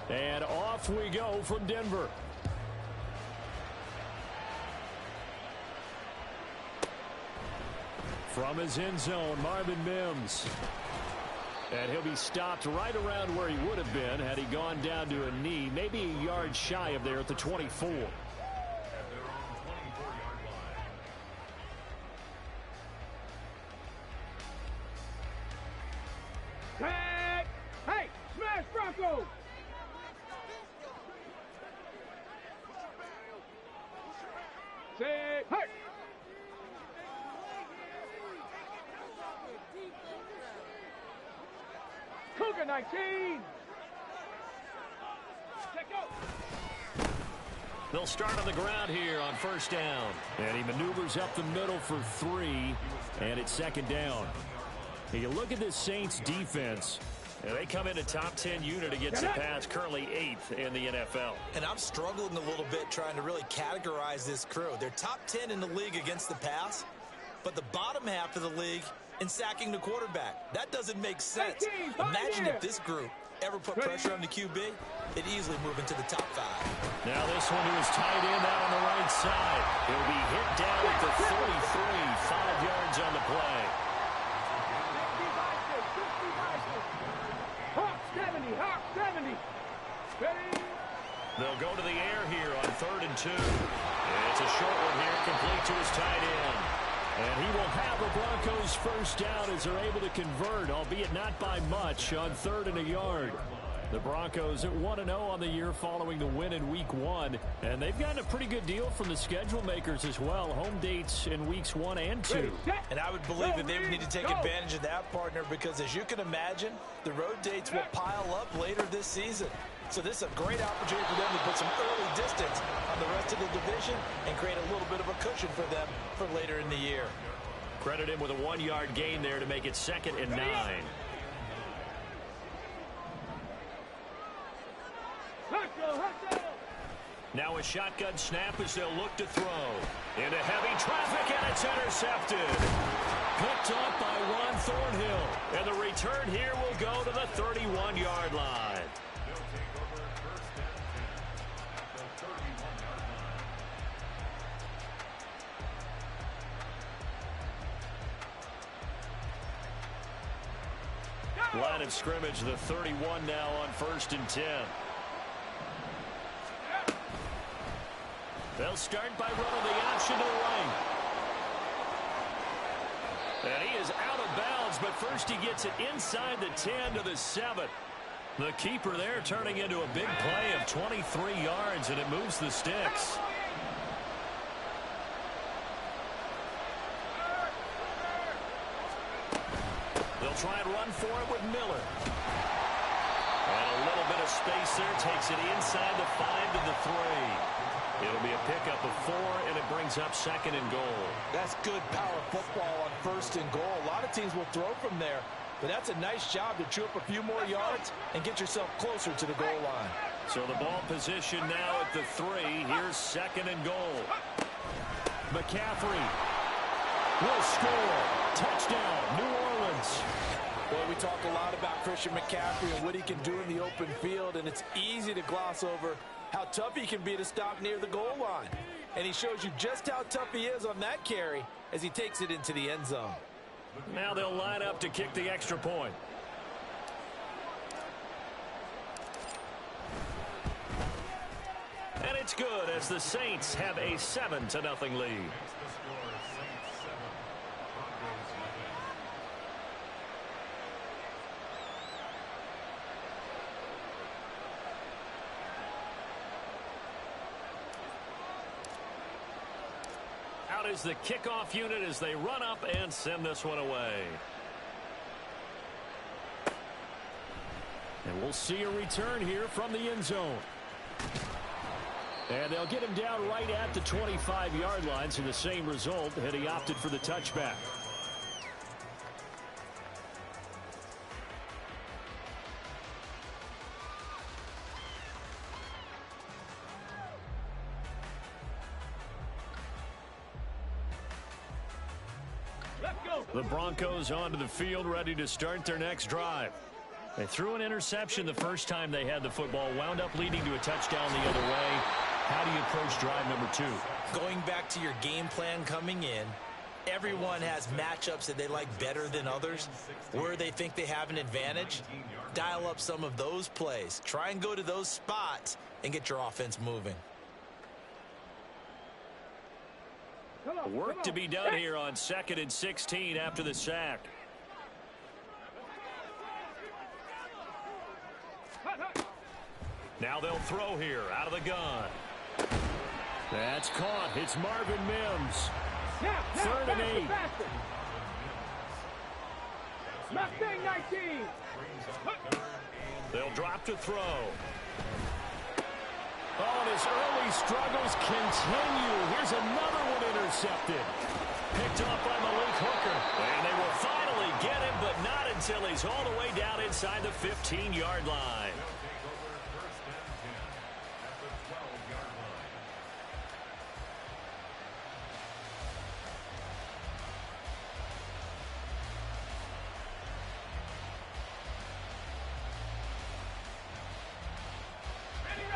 And off we go from Denver. From his end zone, Marvin Mims. And he'll be stopped right around where he would have been had he gone down to a knee, maybe a yard shy of there at the 24. Tag! Hey, smash Broncos! Say, hey! Cougar 19! Check out! They'll start on the ground here on first down. And he maneuvers up the middle for 3, and it's second down. And you look at this Saints defense. And they come in a top 10 unit against the pass, currently 8th in the NFL. And I'm struggling a little bit trying to really categorize this crew. They're top 10 in the league against the pass, but the bottom half of the league in sacking the quarterback. That doesn't make sense. Imagine if this group ever put pressure on the QB, it'd easily move into the top 5. Now this one to his tight end out on the right side. He'll be hit down at the 33, 5 yards on the play. Hawk 70. Ready? They'll go to the air here on 3rd and 2. It's a short one here, complete to his tight end. And he will have the Broncos first down as they're able to convert, albeit not by much, on 3rd and a yard. The Broncos at 1-0 on the year following the win in Week 1. And they've gotten a pretty good deal from the schedule makers as well. Home dates in Weeks 1 and 2. And I would believe that they would need to take advantage of that, partner, because as you can imagine, the road dates will pile up later this season. So this is a great opportunity for them to put some early distance on the rest of the division and create a little bit of a cushion for them for later in the year. Credit him with a 1-yard gain there to make it 2nd and 9. Now a shotgun snap as they'll look to throw. Into heavy traffic, and it's intercepted. Picked up by Ron Thornhill. And the return here will go to the 31-yard line. Line of scrimmage, the 31 now on 1st and 10. They'll start by running the option to the right. And he is out of bounds, but first he gets it inside the 10 to the 7. The keeper there turning into a big play of 23 yards, and it moves the sticks. They'll try and run for it with Miller. And a little bit of space there takes it inside the 5 to the 3. It'll be a pickup of 4, and it brings up 2nd and goal. That's good power football on 1st and goal. A lot of teams will throw from there, but that's a nice job to chew up a few more yards and get yourself closer to the goal line. So the ball position now at the 3. Here's 2nd and goal. McCaffrey will score. Touchdown, New Orleans. Boy, we talk a lot about Christian McCaffrey and what he can do in the open field, and it's easy to gloss over how tough he can be to stop near the goal line. And he shows you just how tough he is on that carry as he takes it into the end zone. Now they'll line up to kick the extra point. And it's good as the Saints have a 7-0 lead. Out is the kickoff unit as they run up and send this one away. And we'll see a return here from the end zone. And they'll get him down right at the 25-yard line, so the same result had he opted for the touchback. The Broncos onto the field, ready to start their next drive. They threw an interception the first time they had the football, wound up leading to a touchdown the other way. How do you approach drive number 2? Going back to your game plan coming in, everyone has matchups that they like better than others. Where they think they have an advantage, dial up some of those plays. Try and go to those spots and get your offense moving. Work to be done here on 2nd and 16 after the sack. Now they'll throw here out of the gun. That's caught. It's Marvin Mims. 3rd and 8. Mustang 19. They'll drop to throw. Oh, and his early struggles continue. Here's another one intercepted. Picked off by Malik Hooker. And they will finally get him, but not until he's all the way down inside the 15-yard line.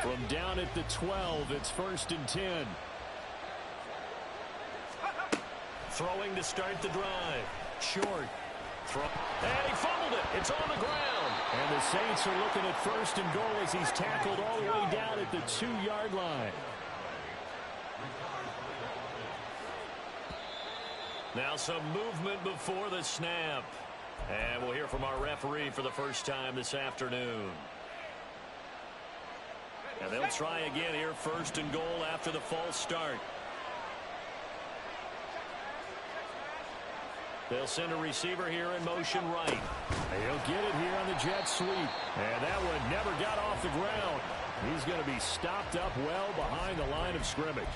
From down at the 12, it's 1st and 10. Throwing to start the drive. Short. And he fumbled it. It's on the ground. And the Saints are looking at 1st and goal as he's tackled all the way down at the 2-yard line. Now some movement before the snap. And we'll hear from our referee for the first time this afternoon. And they'll try again here, 1st and goal after the false start. They'll send a receiver here in motion right. He'll get it here on the jet sweep. And that one never got off the ground. He's going to be stopped up well behind the line of scrimmage.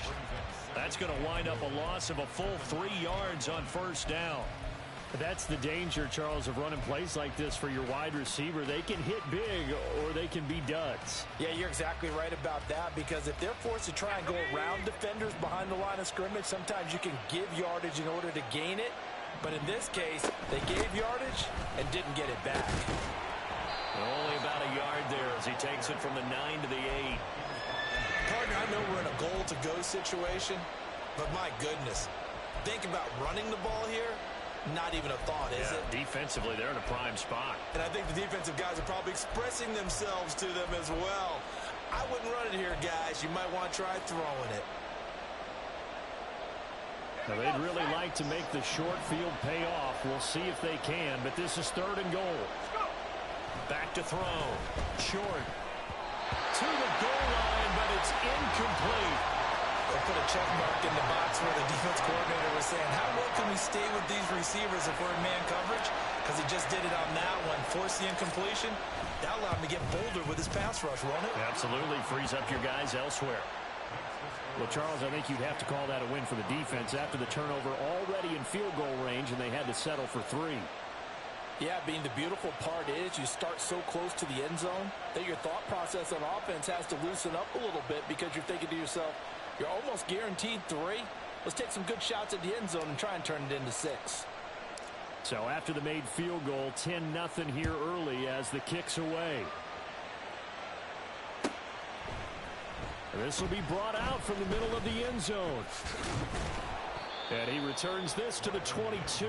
That's going to wind up a loss of a full 3 yards on 1st down. That's the danger, Charles, of running plays like this for your wide receiver. They can hit big or they can be duds. Yeah, you're exactly right about that, because if they're forced to try and go around defenders behind the line of scrimmage, sometimes you can give yardage in order to gain it. But in this case, they gave yardage and didn't get it back. Only about a yard there as he takes it from the 9 to the 8. Partner, I know we're in a goal-to-go situation, but my goodness, think about running the ball here. Not even a thought, is it? Defensively, they're in a prime spot. And I think the defensive guys are probably expressing themselves to them as well. I wouldn't run it here, guys. You might want to try throwing it. Now, they'd really like to make the short field pay off. We'll see if they can, but this is 3rd and goal. Back to throw. Short. To the goal line, but it's incomplete. They put a check mark in the box where the defense coordinator was saying, how well can we stay with these receivers if we're in man coverage? Because he just did it on that one. Forced the incompletion. That allowed him to get bolder with his pass rush, won't it? Absolutely. Frees up your guys elsewhere. Well, Charles, I think you'd have to call that a win for the defense after the turnover already in field goal range, and they had to settle for 3. Yeah, being the beautiful part is you start so close to the end zone that your thought process on offense has to loosen up a little bit, because you're thinking to yourself, you're almost guaranteed 3. Let's take some good shots at the end zone and try and turn it into 6. So after the made field goal, 10-0 here early as the kick's away. This will be brought out from the middle of the end zone. And he returns this to the 22.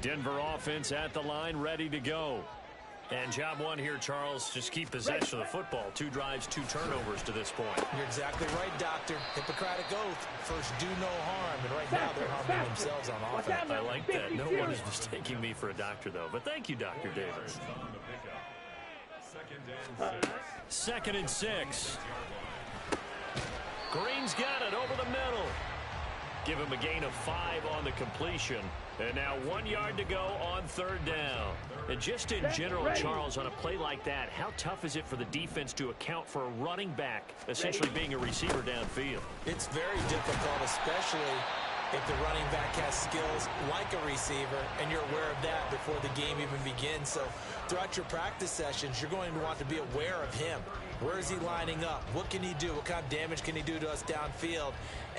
Denver offense at the line, ready to go. And job one here, Charles, just keep possession of the football. 2 drives, 2 turnovers to this point. You're exactly right, Doctor. Hippocratic oath. First, do no harm. And right now, they're harming themselves on offense. I like that. No one is mistaking me for a doctor, though. But thank you, Dr. Davis. 2nd and 6. Green's got it over the middle. Give him a gain of 5 on the completion. And now 1 yard to go on 3rd down. And just in general, Charles, on a play like that, how tough is it for the defense to account for a running back essentially being a receiver downfield? It's very difficult, especially if the running back has skills like a receiver, and you're aware of that before the game even begins. So throughout your practice sessions, you're going to want to be aware of him. Where is he lining up? What can he do? What kind of damage can he do to us downfield?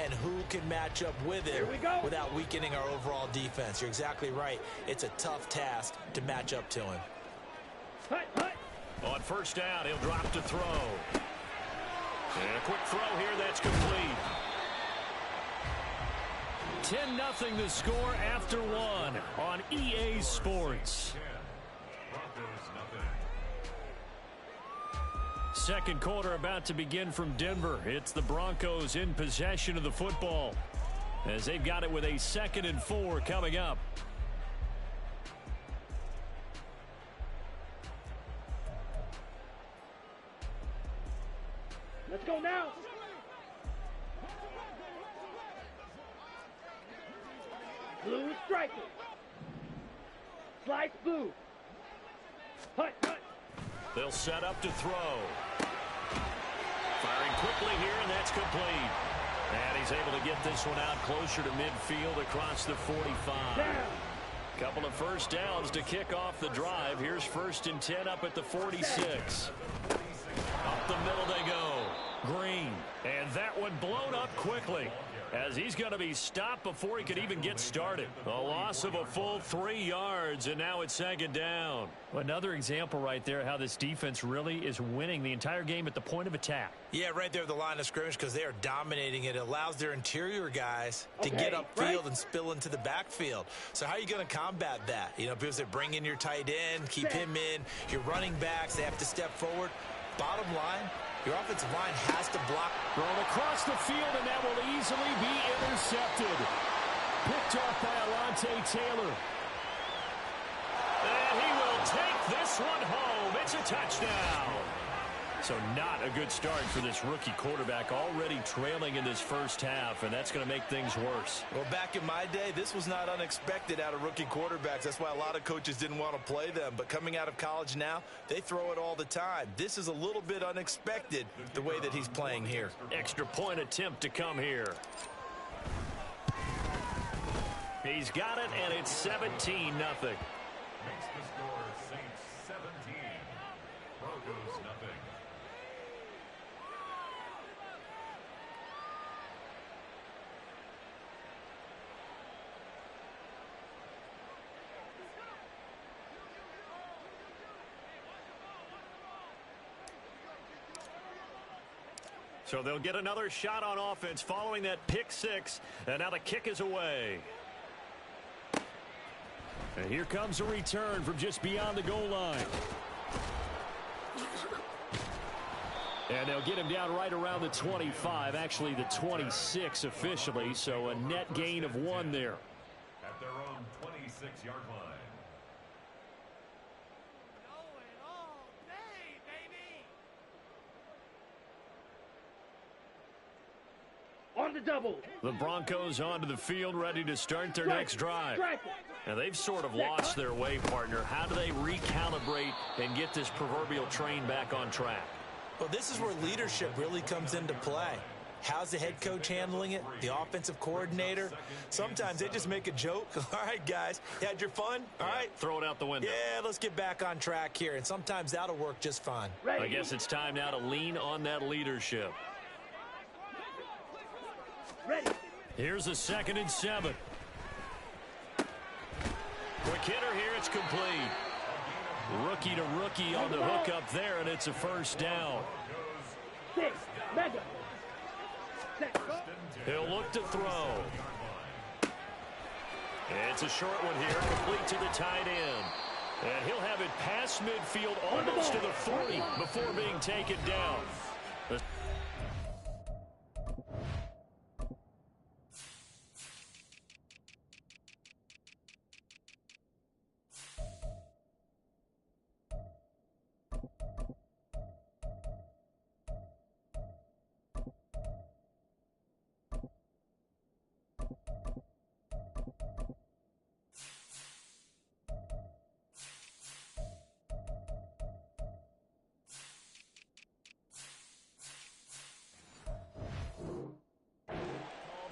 And who can match up with him without weakening our overall defense? You're exactly right. It's a tough task to match up to him. On 1st down, he'll drop to throw. And a quick throw here, that's complete. 10-0 the score after 1 on EA Sports. Second quarter about to begin from Denver. It's the Broncos in possession of the football as they've got it with a 2nd and 4 coming up. Let's go now. Blue striker. Slice blue. Hut, hut. They'll set up to throw. Firing quickly here, and that's complete. And he's able to get this one out closer to midfield across the 45. Couple of 1st downs to kick off the drive. Here's 1st and 10 up at the 46. Up the middle they go. Green. And that one blown up quickly, as he's going to be stopped before he could even get started. A loss of a full 3 yards, and now it's 2nd down. Another example right there how this defense really is winning the entire game at the point of attack. Yeah, right there at the line of scrimmage, because they are dominating it. It allows their interior guys to get upfield and spill into the backfield. So how are you going to combat that? You know, because they bring in your tight end, keep him in. Your running backs, they have to step forward. Bottom line, your offensive line has to block. Thrown across the field, and that will easily be intercepted. Picked off by Alontae Taylor. And he will take this one home. It's a touchdown. So not a good start for this rookie quarterback, already trailing in this 1st half, and that's going to make things worse. Well, back in my day, this was not unexpected out of rookie quarterbacks. That's why a lot of coaches didn't want to play them. But coming out of college now, they throw it all the time. This is a little bit unexpected, the way that he's playing here. Extra point attempt to come here. He's got it, and it's 17-0. Makes the score Saints 17, Broncos nothing. So they'll get another shot on offense following that pick 6, and now the kick is away. And here comes a return from just beyond the goal line. And they'll get him down right around the 25, actually the 26 officially, so a net gain of 1 there. At their own 26-yard line. On the double. The Broncos onto the field, ready to start their next drive. Now, they've sort of lost their way, partner. How do they recalibrate and get this proverbial train back on track? Well, this is where leadership really comes into play. How's the head coach handling it? The offensive coordinator? Sometimes they just make a joke. All right, guys, you had your fun? All right. Throw it out the window. Yeah, let's get back on track here. And sometimes that'll work just fine. I guess it's time now to lean on that leadership. Ready. Here's a 2nd and 7. Quick hitter here, it's complete. Rookie to rookie on the hook up there, and it's a 1st down. 6. Mega. 6. He'll look to throw. It's a short one here, complete to the tight end. And he'll have it past midfield almost to the 40 before being taken down.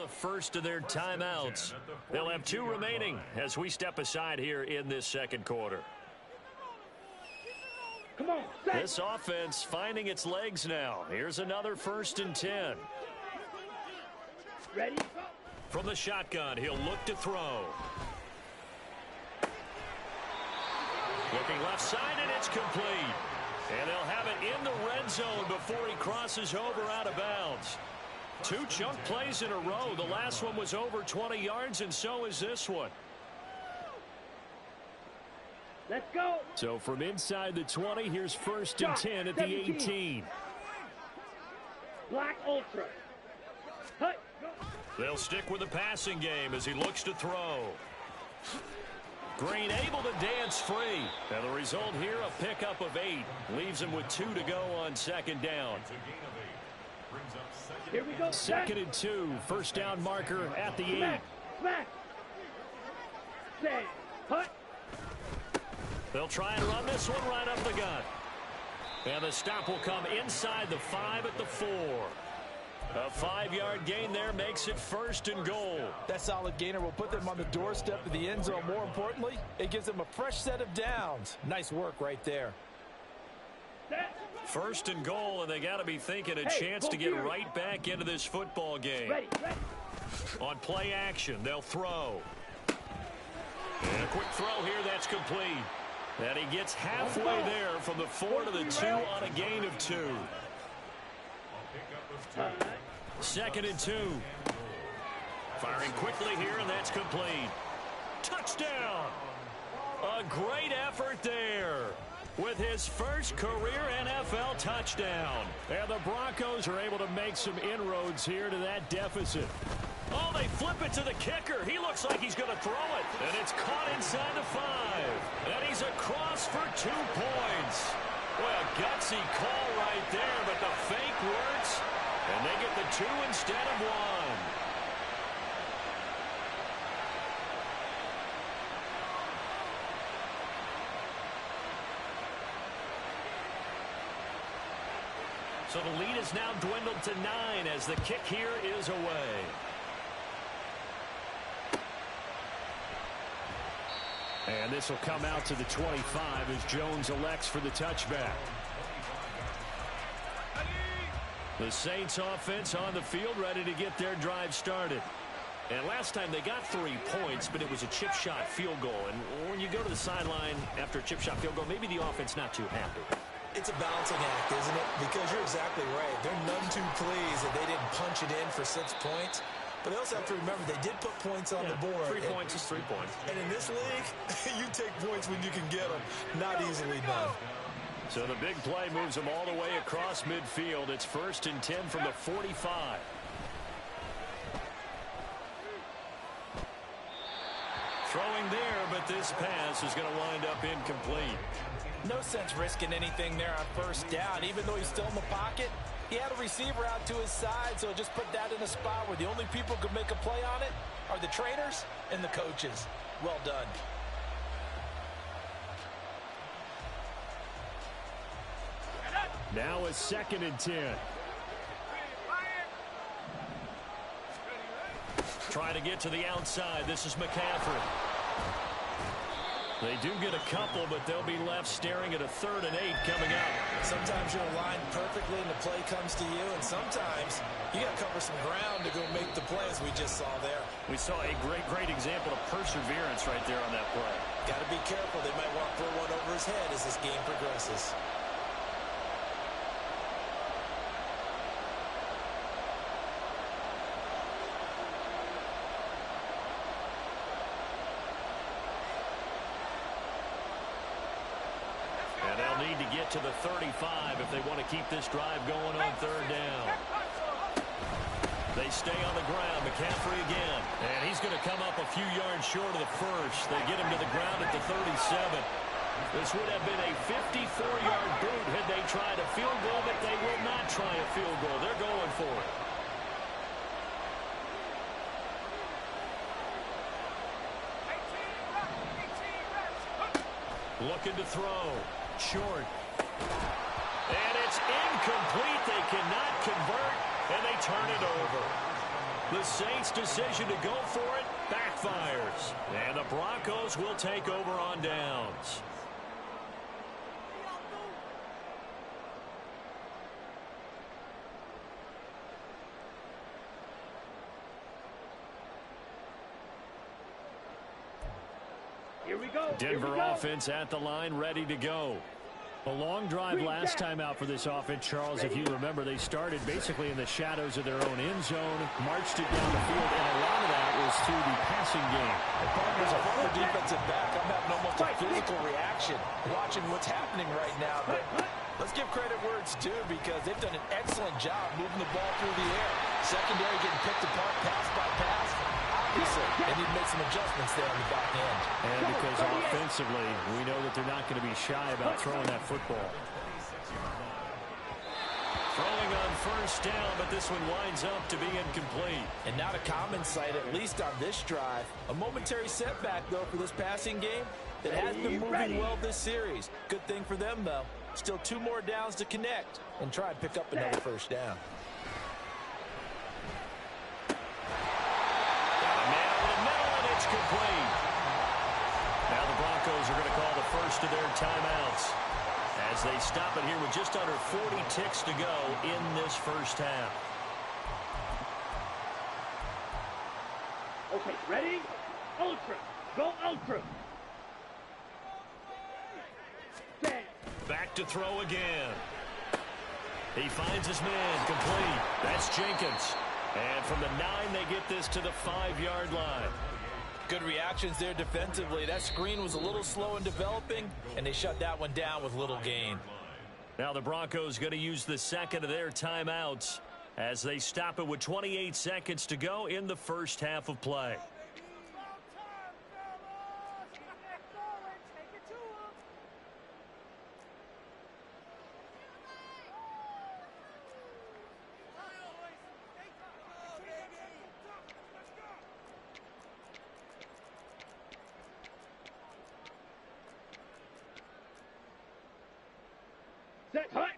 First of their timeouts. They'll have 2 remaining as we step aside here in this second quarter. Come on, this offense finding its legs now. Here's another 1st and 10. Ready? From the shotgun, he'll look to throw. Looking left side, and it's complete. And they'll have it in the red zone before he crosses over out of bounds. 2 chunk plays in a row. The last one was over 20 yards, and so is this one. Let's go. So from inside the 20, here's 1st and 10 at the 18. Black Ultra. Hut. They'll stick with the passing game as he looks to throw. Green able to dance free. And the result here, a pickup of 8. Leaves him with 2 to go on 2nd down. Here we go. 2nd and 2. 1st down marker at the 8. Smack. Say. Hut. They'll try and run this one right up the gut. And the stop will come inside the 5 at the 4. A 5-yard gain there makes it 1st and goal. That solid gainer will put them on the doorstep of the end zone. More importantly, it gives them a fresh set of downs. Nice work right there. 1st and goal, and they got to be thinking a chance to get right back into this football game. Ready. On play action, they'll throw. And a quick throw here, that's complete. And he gets halfway there from the 4 to the 2 on a gain of 2. 2nd and 2. Firing quickly here, and that's complete. Touchdown! A great effort there with his first career NFL touchdown. And the Broncos are able to make some inroads here to that deficit. Oh, they flip it to the kicker. He looks like he's going to throw it. And it's caught inside the 5. And he's across for 2 points. Boy, a gutsy call right there, but the fake works. And they get the 2 instead of 1. So the lead is now dwindled to 9 as the kick here is away. And this will come out to the 25 as Jones elects for the touchback. The Saints offense on the field ready to get their drive started. And last time they got 3 points, but it was a chip shot field goal. And when you go to the sideline after a chip shot field goal, maybe the offense not too happy. It's a balancing act, isn't it? Because you're exactly right. They're none too pleased that they didn't punch it in for 6 points. But they also have to remember they did put points on the board. 3 points is 3 points. And in this league, you take points when you can get them. Not easily done. So the big play moves them all the way across midfield. It's 1st and 10 from the 45. Throwing there, but this pass is going to wind up incomplete. No sense risking anything there on 1st down. Even though he's still in the pocket, he had a receiver out to his side, so just put that in a spot where the only people who can make a play on it are the trainers and the coaches. Well done. Now a 2nd and 10. Try to get to the outside. This is McCaffrey. They do get a couple, but they'll be left staring at a 3rd and 8 coming up. Sometimes you're aligned perfectly and the play comes to you, and sometimes you got to cover some ground to go make the play, as we just saw there. We saw a great example of perseverance right there on that play. Got to be careful. They might want to throw one over his head as this game progresses. to the 35 if they want to keep this drive going on third down. They stay on the ground. McCaffrey again. And he's going to come up a few yards short of the first. They get him to the ground at the 37. This would have been a 54-yard boot had they tried a field goal, but they will not try a field goal. They're going for it. Looking to throw. Short. And it's incomplete. They cannot convert, and they turn it over. The Saints' decision to go for it backfires. And the Broncos will take over on downs. Here we go. Denver offense at the line, ready to go. A long drive last time out for this offense, Charles. If you remember, they started basically in the shadows of their own end zone, marched it down the field, and a lot of that was through the passing game. There's a former defensive back. I'm having almost a physical reaction watching what's happening right now. But let's give credit where it's due because they've done an excellent job moving the ball through the air. Secondary getting picked apart pass by pass. Obviously, they need to make some adjustments there on the back end. And because offensively, we know that they're not going to be shy about throwing that football. Throwing on first down, but this one winds up to be incomplete. And not a common sight, at least on this drive. A momentary setback, though, for this passing game that has been moving well this series. Good thing for them, though. Still 2 more downs to connect and try and pick up another first down. It's complete. Now the Broncos are going to call the first of their timeouts as they stop it here with just under 40 ticks to go in this first half. Okay, ready? Ultra. Go ultra. Stand. Back to throw again. He finds his man complete. That's Jenkins. And from the 9, they get this to the 5-yard line. Good reactions there defensively. That screen was a little slow in developing, and they shut that one down with little gain. Now the Broncos going to use the second of their timeouts as they stop it with 28 seconds to go in the first half of play.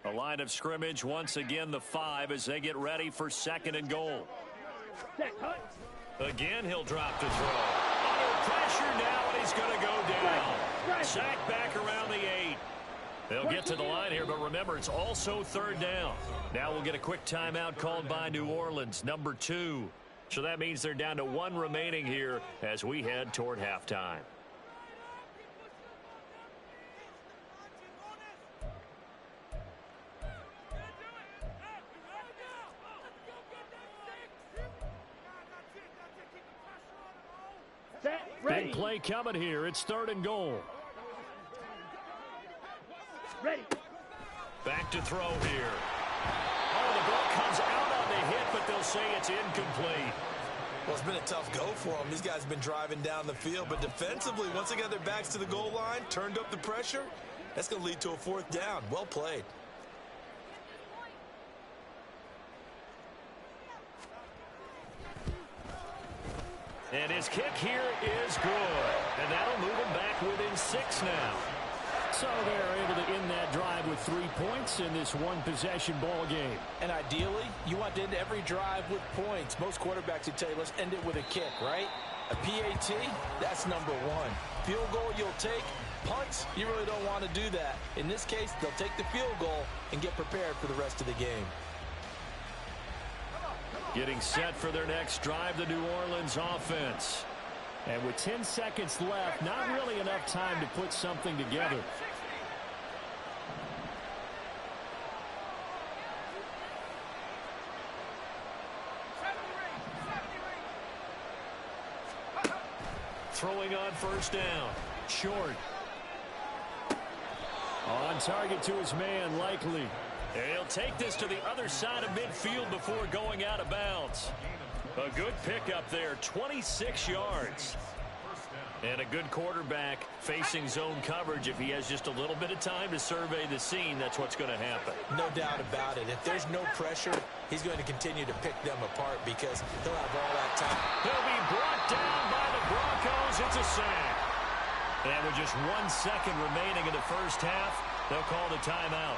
A line of scrimmage once again, the 5 as they get ready for second and goal. Again, he'll drop to throw. Under pressure now, and he's going to go down. Sack back around the 8. They'll get to the line here, but remember, it's also third down. Now we'll get a quick timeout called by New Orleans, number 2. So that means they're down to 1 remaining here as we head toward halftime. Big play coming here. It's third and goal. Ready. Back to throw here. Oh, the ball comes out on the hit, but they'll say it's incomplete. Well, it's been a tough go for them. These guys have been driving down the field, but defensively, once they got their backs to the goal line, turned up the pressure, that's going to lead to a 4th down. Well played. And his kick here is good. And that'll move him back within 6 now. So they're able to end that drive with 3 points in this one-possession ball game. And ideally, you want to end every drive with points. Most quarterbacks would tell you, let's end it with a kick, right? A PAT, that's number 1. Field goal you'll take. Punts, you really don't want to do that. In this case, they'll take the field goal and get prepared for the rest of the game. Getting set for their next drive, the New Orleans offense. And with 10 seconds left, not really enough time to put something together. Throwing on first down. Short. On target to his man, Likely. And he'll take this to the other side of midfield before going out of bounds. A good pickup there, 26 yards. And a good quarterback facing zone coverage. If he has just a little bit of time to survey the scene, that's what's going to happen. No doubt about it. If there's no pressure, he's going to continue to pick them apart because he'll have all that time. He'll be brought down by the Broncos. It's a sack. And with just 1 second remaining in the first half, they'll call the timeout.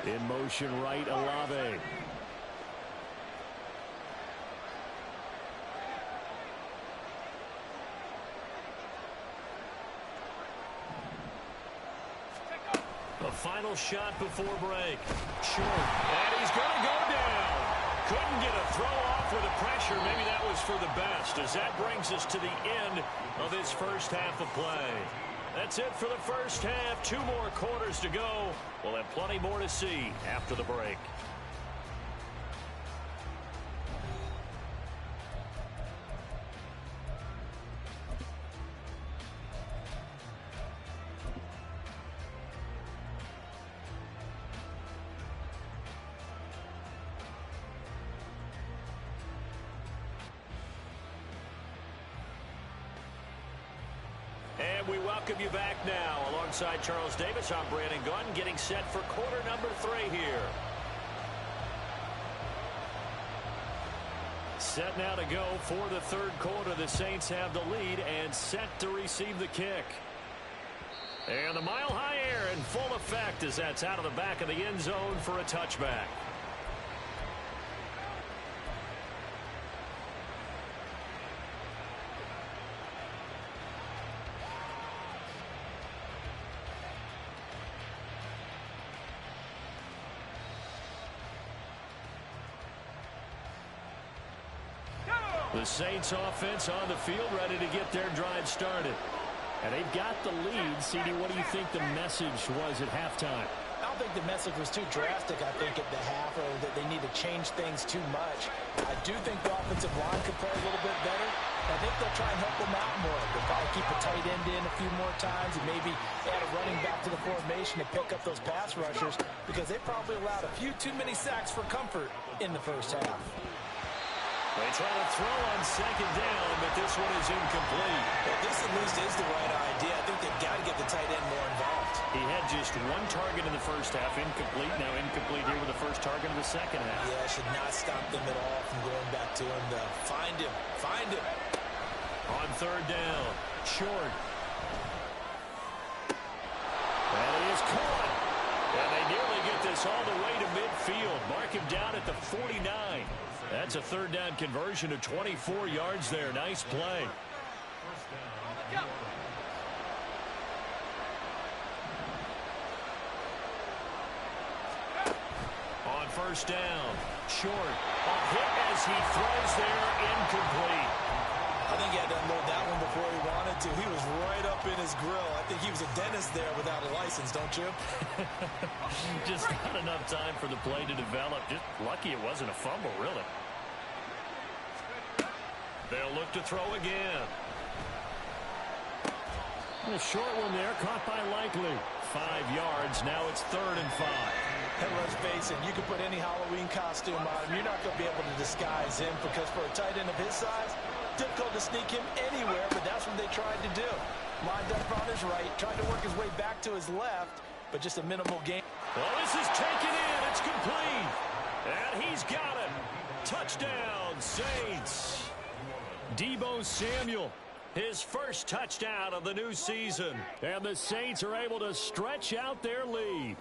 In motion right, Olave. The final shot before break. Short. And he's going to go down. Couldn't get a throw off with the pressure. Maybe that was for the best, as that brings us to the end of this first half of play. That's it for the first half. 2 more quarters to go. We'll have plenty more to see after the break. And we welcome you back now. Alongside Charles Davis, I'm Brandon Gunn, getting set for quarter number 3 here. Set now to go for the third quarter. The Saints have the lead and set to receive the kick. And the mile-high air in full effect as that's out of the back of the end zone for a touchback. The Saints offense on the field, ready to get their drive started. And they've got the lead. CD, what do you think the message was at halftime? I don't think the message was too drastic, I think, at the half, or that they need to change things too much. I do think the offensive line could play a little bit better. I think they'll try and help them out more. They'll probably keep a tight end in a few more times and maybe add a running back to the formation to pick up those pass rushers, because they probably allowed a few too many sacks for comfort in the first half. They try to throw on second down, but this one is incomplete. Well, this at least is the right idea. I think they've got to get the tight end more involved. He had just 1 target in the first half, incomplete. Now incomplete here with the first target in the second half. Yeah, should not stop them at all from going back to him. Find him. Find him. On third down, short. And he is caught. And they nearly get this all the way to midfield. Mark him down at the 49. That's a third down conversion of 24 yards there. Nice play. On first down, short. A hit as he throws there, incomplete. I think he had to unload that one before he wanted to. He was right up in his grill. I think he was a dentist there without a license, don't you? Just not enough time for the play to develop. Just lucky it wasn't a fumble, really. They'll look to throw again. A short one there, caught by Likely. 5 yards, now it's 3rd and 5. And let's face it, you can put any Halloween costume on him. You're not going to be able to disguise him, because for a tight end of his size, difficult to sneak him anywhere, but that's what they tried to do. Lined up on his right, tried to work his way back to his left, but just a minimal gain. Well, this is taken in. It's complete. And he's got it. Touchdown, Saints. Deebo Samuel, his first touchdown of the new season. And the Saints are able to stretch out their lead.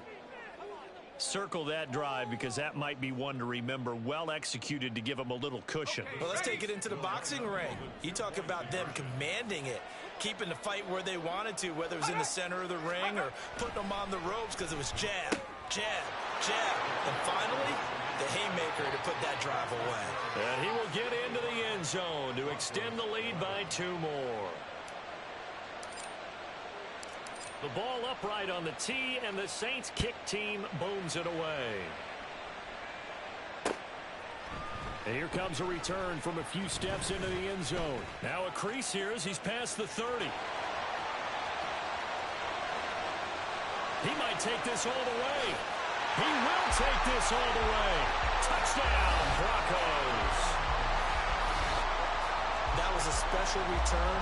Circle that drive, because that might be one to remember. Well executed to give them a little cushion. Well, let's take it into the boxing ring. You talk about them commanding it, keeping the fight where they wanted to, whether it was in the center of the ring or putting them on the ropes because it was jab, jab, jab, and finally, the haymaker to put that drive away. And he will get into the end zone to extend the lead by 2 more. The ball upright on the tee, and the Saints kick team booms it away. And here comes a return from a few steps into the end zone. Now a crease here as he's past the 30. He might take this all the way. He will take this all the way. Touchdown, Broncos. That was a special return,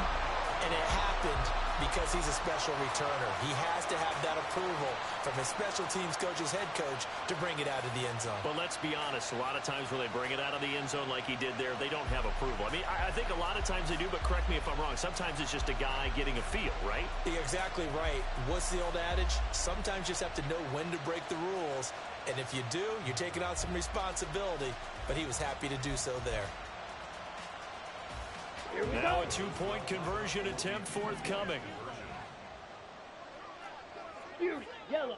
and it happened because he's a special returner. He has to have that approval from his special teams coach's head coach to bring it out of the end zone. But let's be honest, a lot of times when they bring it out of the end zone like he did there, they don't have approval. I mean, I think a lot of times they do, but correct me if I'm wrong. Sometimes it's just a guy getting a feel, right? You're exactly right. What's the old adage? Sometimes you just have to know when to break the rules. And if you do, you're taking on some responsibility. But he was happy to do so there. Now a 2-point conversion attempt forthcoming. Yellow.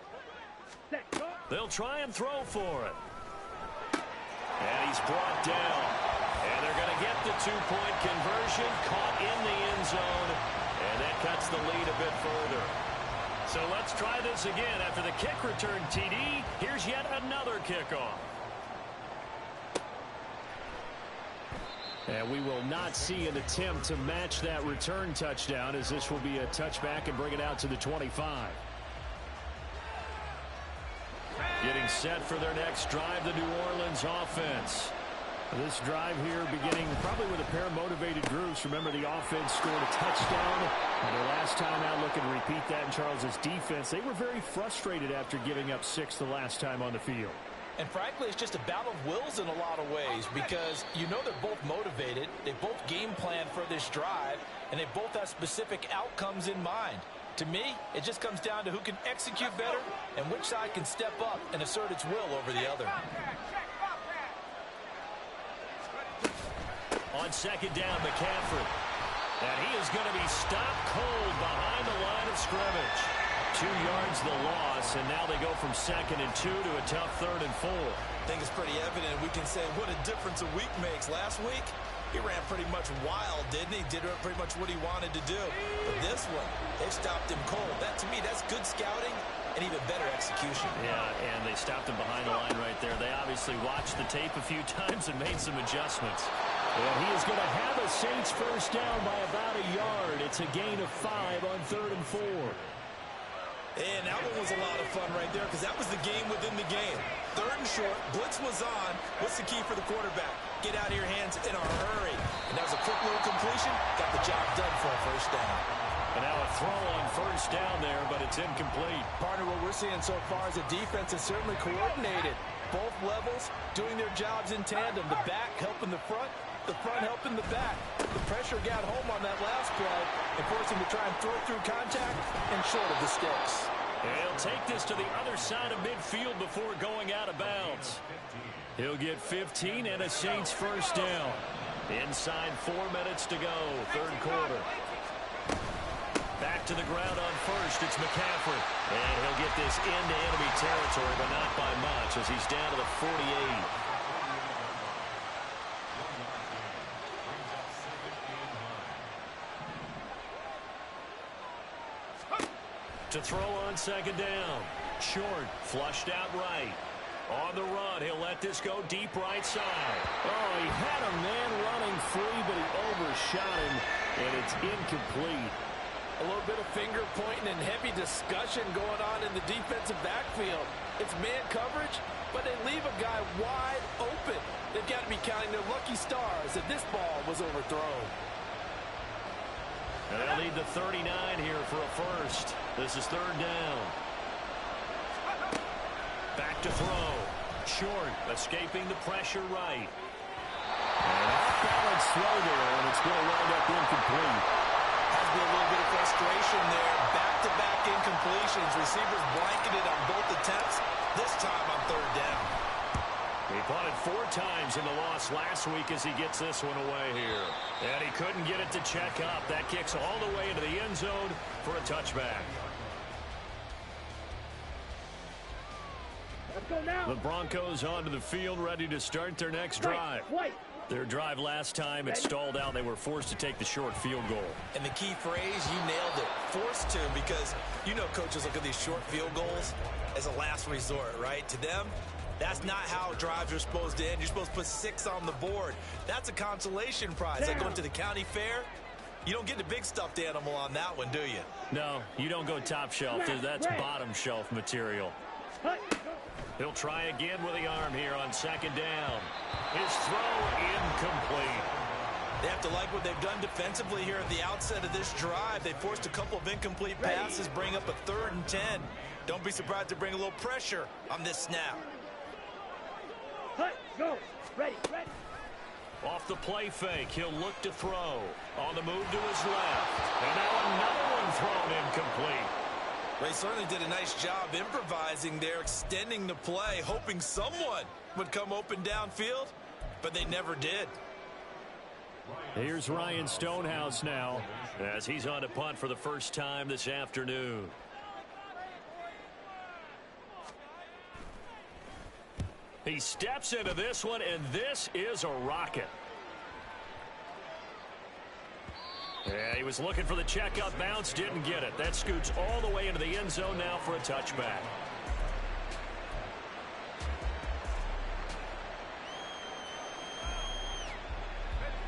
Set. They'll try and throw for it. And he's brought down. And they're going to get the 2-point conversion, caught in the end zone. And that cuts the lead a bit further. So let's try this again. After the kick return TD, here's yet another kickoff. And we will not see an attempt to match that return touchdown, as this will be a touchback and bring it out to the 25. Getting set for their next drive, the New Orleans offense. This drive here beginning probably with a pair of motivated groups. Remember, the offense scored a touchdown. And the last time out, look and repeat that in Charles's defense. They were very frustrated after giving up 6 the last time on the field. And frankly, it's just a battle of wills in a lot of ways, because you know they're both motivated, they both game plan for this drive, and they both have specific outcomes in mind. To me, it just comes down to who can execute better and which side can step up and assert its will over the other. On second down, McCaffrey. And he is going to be stopped cold behind the line of scrimmage. 2 yards the loss, and now they go from 2nd and 2 to a tough 3rd and 4. I think it's pretty evident. We can say what a difference a week makes. Last week, he ran pretty much wild, didn't he? Did pretty much what he wanted to do. But this one, they stopped him cold. That, to me, that's good scouting and even better execution. Yeah, and they stopped him behind the line right there. They obviously watched the tape a few times and made some adjustments. And he is going to have a Saints first down by about a yard. It's a gain of 5 on 3rd and 4. And that one was a lot of fun right there, because that was the game within the game. 3rd and short, blitz was on. What's the key for the quarterback? Get out of your hands in a hurry. And that was a quick little completion. Got the job done for a first down. And now a throw on first down there, but it's incomplete. Partner, what we're seeing so far is the defense is certainly coordinated. Both levels doing their jobs in tandem. The back helping the front helping the back. The pressure got home on that last play and forced him to try and throw through contact and short of the sticks. And he'll take this to the other side of midfield before going out of bounds. He'll get 15 and a Saints first down. Inside 4 minutes to go, 3rd quarter. Back to the ground on first, it's McCaffrey. And he'll get this into enemy territory, but not by much, as he's down to the 48. To throw on second down. Short, flushed out right. On the run, he'll let this go deep right side. Oh, he had a man running free, but he overshot him, and it's incomplete. A little bit of finger pointing and heavy discussion going on in the defensive backfield. It's man coverage, but they leave a guy wide open. They've got to be counting their lucky stars that this ball was overthrown. And they'll need the 39 here for a first. This is 3rd down. Back to throw. Short, escaping the pressure right. And off-balance throw there, and it's going to wind up incomplete. Has been a little bit of frustration there. Back-to-back incompletions. Receivers blanketed on both attempts. This time on 3rd down. He punted 4 times in the loss last week as he gets this one away here. And he couldn't get it to check up. That kicks all the way into the end zone for a touchback. go now. The Broncos onto the field, ready to start their next drive. White. Their drive last time, it stalled out. They were forced to take the short field goal. And the key phrase, you nailed it, forced to, because you know coaches look at these short field goals as a last resort, right? To them, that's not how drives are supposed to end. You're supposed to put 6 on the board. That's a consolation prize. Like going to the county fair, you don't get the big stuffed animal on that one, do you? No, you don't go top shelf. That's bottom shelf material. He'll try again with the arm here on second down. His throw incomplete. They have to like what they've done defensively here at the outset of this drive. They forced a couple of incomplete passes, bring up a 3rd and 10. Don't be surprised to bring a little pressure on this snap. Go. Ready. Off the play fake, he'll look to throw. On the move to his left. And now another one thrown incomplete. They certainly did a nice job improvising there, extending the play, hoping someone would come open downfield, but they never did. Here's Ryan Stonehouse now as he's on to punt for the first time this afternoon. He steps into this one, and this is a rocket. Yeah, he was looking for the checkup bounce, didn't get it. That scoots all the way into the end zone now for a touchback.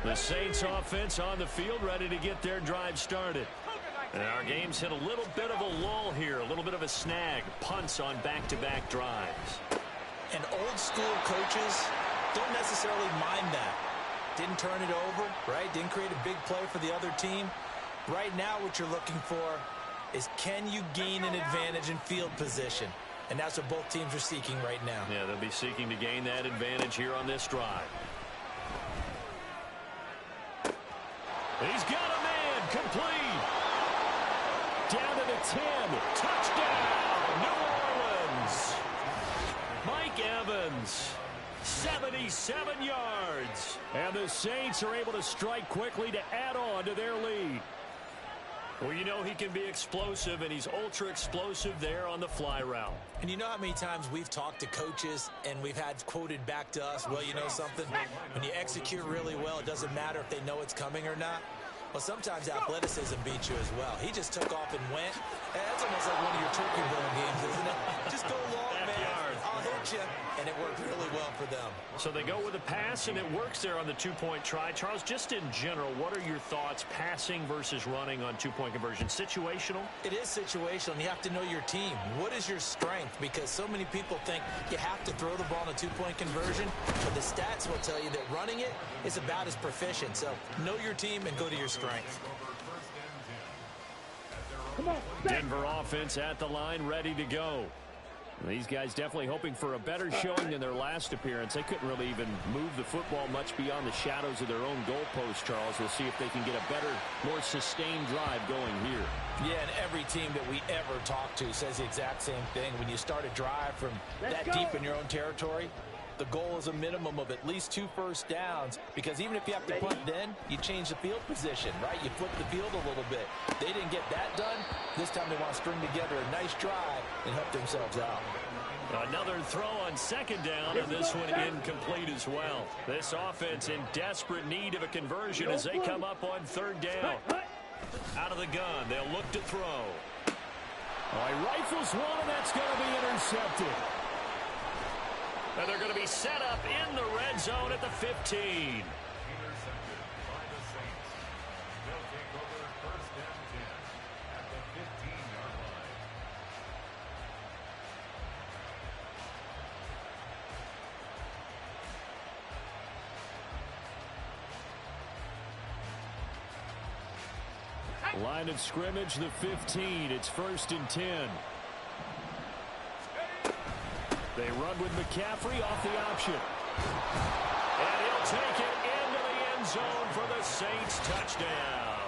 The Saints offense on the field, ready to get their drive started. And our game's hit a little bit of a lull here, a little bit of a snag. Punts on back-to-back drives. And old school coaches don't necessarily mind that. Didn't turn it over, right? Didn't create a big play for the other team. Right now what you're looking for is, can you gain an advantage in field position? And that's what both teams are seeking right now. Yeah, they'll be seeking to gain that advantage here on this drive. He's got a man, complete. Down to the 10, touchdown, New Orleans. Mike Evans, 77 yards. And the Saints are able to strike quickly to add on to their lead. Well, you know he can be explosive, and he's ultra explosive there on the fly route. And you know how many times we've talked to coaches and we've had quoted back to us, well, you know something? When you execute really well, it doesn't matter if they know it's coming or not. Well, sometimes athleticism beats you as well. He just took off and went. And that's almost like one of your turkey bowl games, isn't it? Just go long, man. I'll hit you. And it worked really well for them. So they go with a pass, and it works there on the two-point try. Charles, just in general, what are your thoughts passing versus running on two-point conversion? Situational? It is situational, and you have to know your team. What is your strength? Because so many people think you have to throw the ball in a two-point conversion, but the stats will tell you that running it is about as proficient. So know your team and go to your strength. Come on. Denver offense at the line, ready to go. These guys definitely hoping for a better showing than their last appearance. They couldn't really even move the football much beyond the shadows of their own goalpost, Charles. We'll see if they can get a better, more sustained drive going here. Yeah, and every team that we ever talk to says the exact same thing. When you start a drive from that deep in your own territory, the goal is a minimum of at least 2 first downs, because even if you have to punt then, you change the field position, right? You flip the field a little bit. They didn't get that done. This time they want to string together a nice drive and help themselves out. Another throw on second down, and this one incomplete as well. This offense in desperate need of a conversion as they come up on third down. Out of the gun, they'll look to throw. All right, rifles one, and that's going to be intercepted. And they're going to be set up in the red zone at the 15. Intercepted by the Saints. They'll take over first and 10 at the 15-yard line. Line of scrimmage, the 15. It's first and 10. They run with McCaffrey off the option. And he'll take it into the end zone for the Saints touchdown.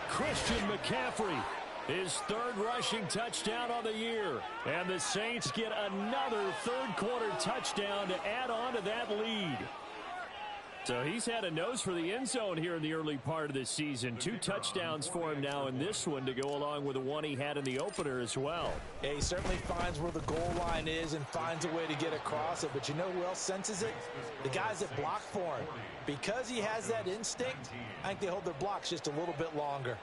Christian McCaffrey, his third rushing touchdown on the year. And the Saints get another third-quarter touchdown to add on to that lead. So he's had a nose for the end zone here in the early part of this season. 2 touchdowns for him now in this one to go along with the one he had in the opener as well. Yeah, he certainly finds where the goal line is and finds a way to get across it. But you know who else senses it? The guys that block for him. Because he has that instinct, I think they hold their blocks just a little bit longer.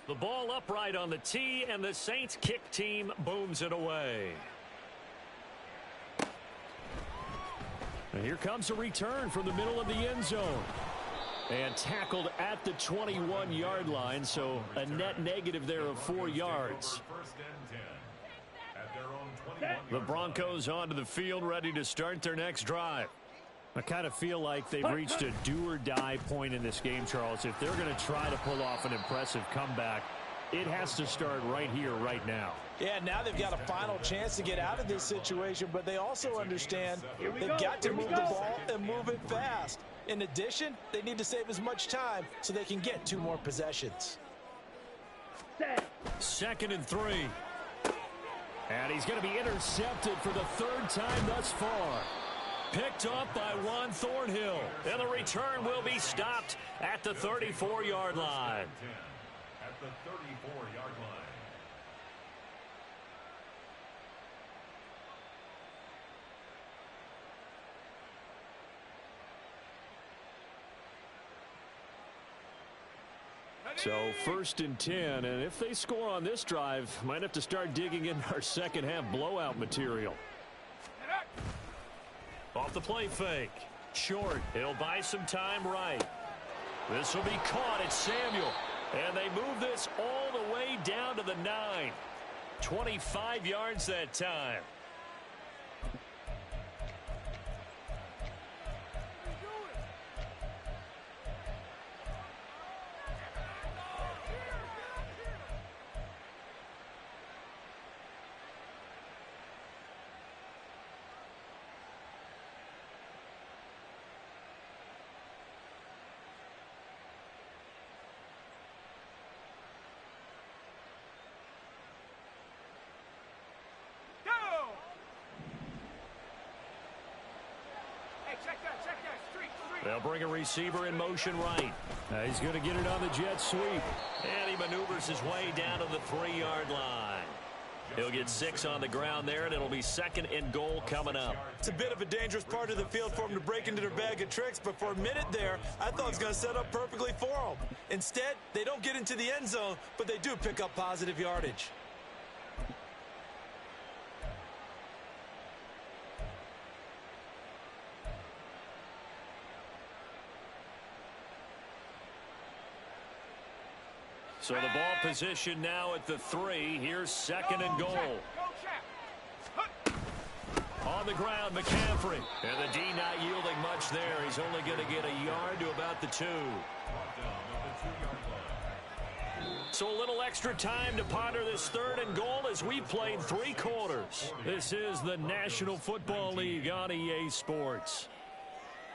The ball upright on the tee, and the Saints kick team booms it away. And here comes a return from the middle of the end zone. And tackled at the 21-yard line, so a net negative there of 4 yards. First and 10 at their own 21. The Broncos onto the field, ready to start their next drive. I kind of feel like they've reached a do-or-die point in this game, Charles. If they're going to try to pull off an impressive comeback, it has to start right here, right now. Yeah, now they've got a final chance to get out of this situation, but they also understand they've got to move the ball and move it fast. In addition, they need to save as much time so they can get 2 more possessions. 2nd and 3. And he's going to be intercepted for the 3rd time thus far. Picked up by Juan Thornhill. And the return will be stopped at the 34-yard line. At the 34-yard line. So 1st and 10, and if they score on this drive, might have to start digging in our second half blowout material. Off the play fake. Short. It'll buy some time right. This will be caught. It's Samuel. And they move this all the way down to the 9. 25 yards that time. They'll bring a receiver in motion right. He's going to get it on the jet sweep. And he maneuvers his way down to the 3-yard line. He'll get 6 on the ground there, and it'll be 2nd and goal coming up. It's a bit of a dangerous part of the field for them to break into their bag of tricks, but for a minute there, I thought it was going to set up perfectly for them. Instead, they don't get into the end zone, but they do pick up positive yardage. So the ball position now at the 3. Here's 2nd and goal. On the ground, McCaffrey. And the D not yielding much there. He's only going to get a yard to about the 2. So a little extra time to ponder this 3rd and goal as we've played 3 quarters. This is the National Football League on EA Sports.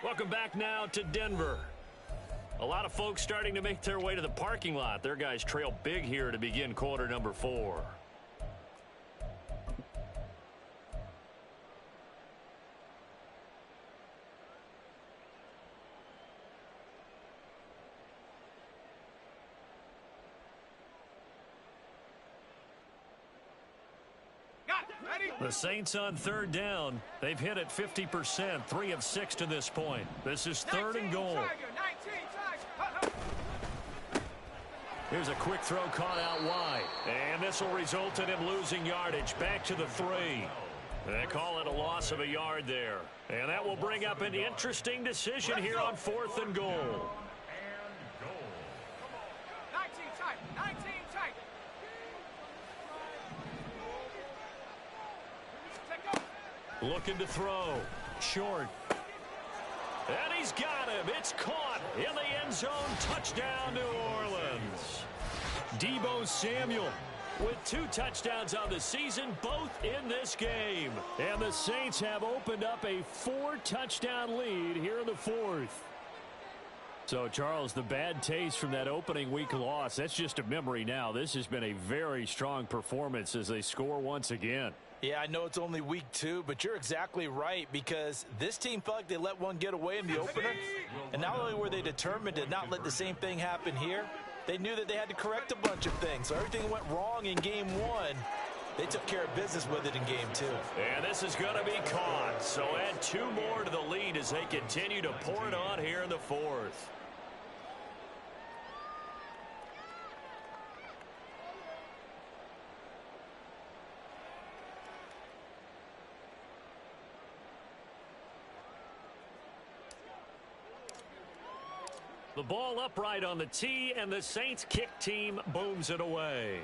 Welcome back now to Denver. A lot of folks starting to make their way to the parking lot. Their guys trail big here to begin quarter number 4. The Saints on 3rd down. They've hit it 50%, 3 of 6 to this point. This is 3rd and goal. Here's a quick throw caught out wide. And this will result in him losing yardage back to the 3. They call it a loss of a yard there. And that will bring up an interesting decision here on 4th and goal. Looking to throw. Short. And he's got him. It's caught in the end zone. Touchdown, New Orleans. Deebo Samuel with 2 touchdowns on the season, both in this game. And the Saints have opened up a 4-touchdown lead here in the 4th. So, Charles, the bad taste from that opening week loss, that's just a memory now. This has been a very strong performance as they score once again. Yeah, I know it's only week 2, but you're exactly right, because this team felt like they let one get away in the opener. And not only were they determined to not let the same thing happen here, they knew that they had to correct a bunch of things. So everything went wrong in game 1. They took care of business with it in game 2. And this is going to be caught. So add 2 more to the lead as they continue to pour it on here in the 4th. The ball upright on the tee, and the Saints kick team booms it away.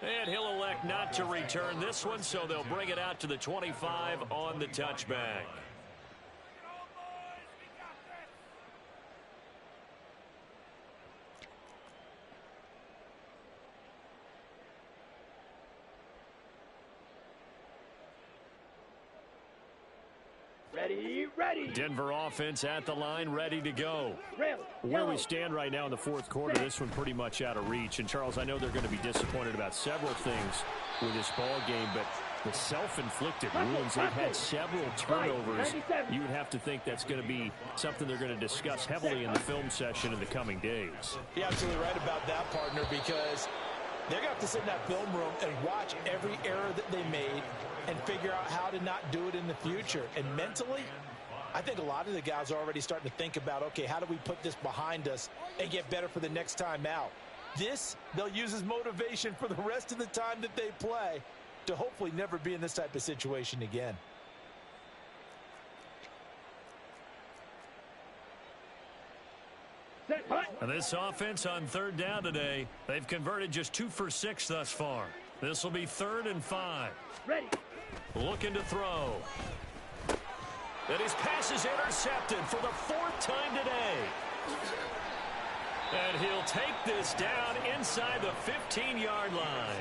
And he'll elect not to return this one, so they'll bring it out to the 25 on the touchback. Ready. Denver offense at the line, ready to go. Red, Where we stand right now in the 4th quarter, this one pretty much out of reach. And, Charles, I know they're going to be disappointed about several things with this ball game, but the self-inflicted wounds, they've had several turnovers. You would have to think that's going to be something they're going to discuss heavily in the film session in the coming days. You're absolutely right about that, partner, because they're going to have to sit in that film room and watch every error that they made and figure out how to not do it in the future. And mentally, I think a lot of the guys are already starting to think about, okay, how do we put this behind us and get better for the next time out? This, they'll use as motivation for the rest of the time that they play to hopefully never be in this type of situation again. And this offense on 3rd down today, they've converted just 2 for 6 thus far. This will be 3rd and 5. Ready. Looking to throw. And his pass is intercepted for the 4th time today. And he'll take this down inside the 15-yard line.